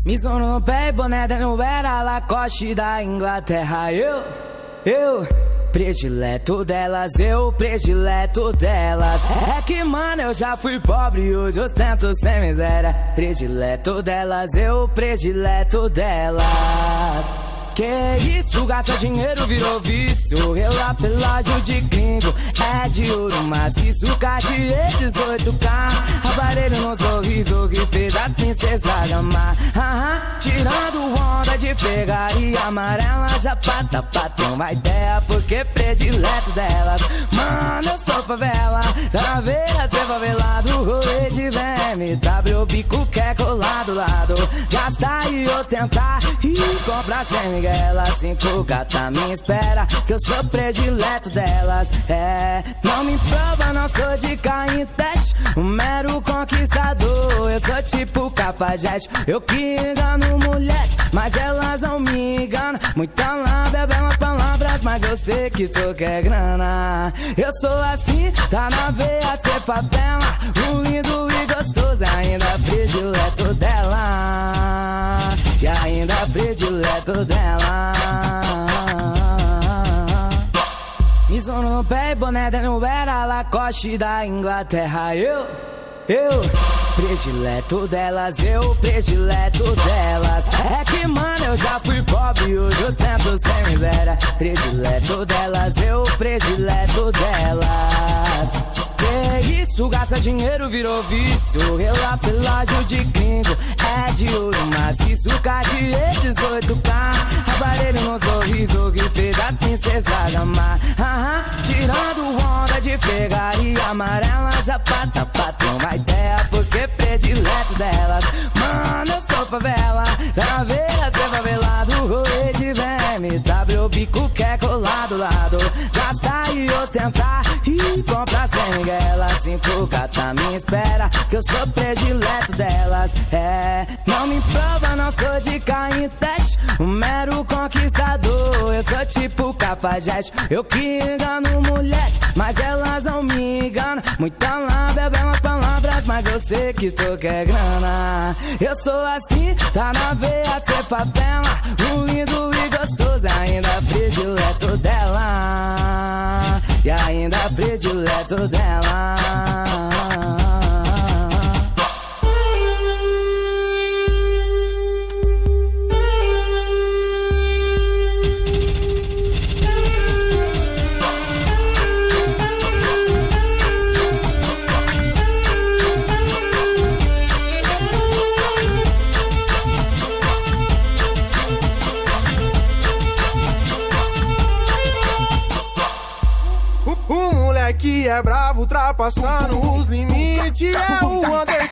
Missão no pé e boné no era Lacoste da Inglaterra. Eu predileto delas, eu predileto delas. É que mano, eu já fui pobre e hoje ostento sem miséria. Predileto delas, eu predileto delas. Que isso, gasta dinheiro, virou vício. Relá pelágio de gringo, é de ouro maciço. Cartier 18K, aparelho no sorriso que fez a princesa amar. Tirando onda de pegaria amarela, já pata uma ideia, porque predileto delas. Mano, eu sou favela, caveira ser favelado. Rolê de BMW, bico que é colado lado. Gastar e ostentar e comprar sem Miguel. 5K tá me espera, que eu sou predileto delas. Não me prova, não sou de cair em teste, um mero conquistador. Eu sou tipo Cafajeste, eu que engano mulheres, mas elas não me enganam. Muita lábia, belas palavras, mas eu sei que tu quer grana. Eu sou assim, tá na veia de ser favela, um lindo e gostoso, ainda predileto dela. E ainda predileto dela. Missão no pé e boné no era Lacoste da Inglaterra. Eu predileto delas, eu predileto delas. É que mano, eu já fui pobre e hoje eu tento sem miséria. Predileto delas, eu predileto delas. Que isso, gasta dinheiro, virou vício. Relá pelágio de gringo, é de ouro maciço. Cartier 18K, aparelho no sorriso que fez a princesa amar. Tirando onda de pegaria amarela, já pata uma ideia, porque predileto delas. Mano, eu sou favela, caveira ser favelado. Rolê de BMW, bico que é colado lado. Gastar e ostentar e comprar sem Miguel. 5K tá me espera, que eu sou predileto delas. Não me prova, não sou de cair em teste, um mero conquistador. Eu sou tipo Cafajeste, eu que engano mulheres, mas elas não me enganam. Muita lábia, belas palavras, mas eu sei que tu quer grana. Eu sou assim, tá na veia de ser favela, um lindo e gostoso, ainda predileto dela. E ainda predileto dela. O moleque é bravo, ultrapassando os limites. É o Anderson.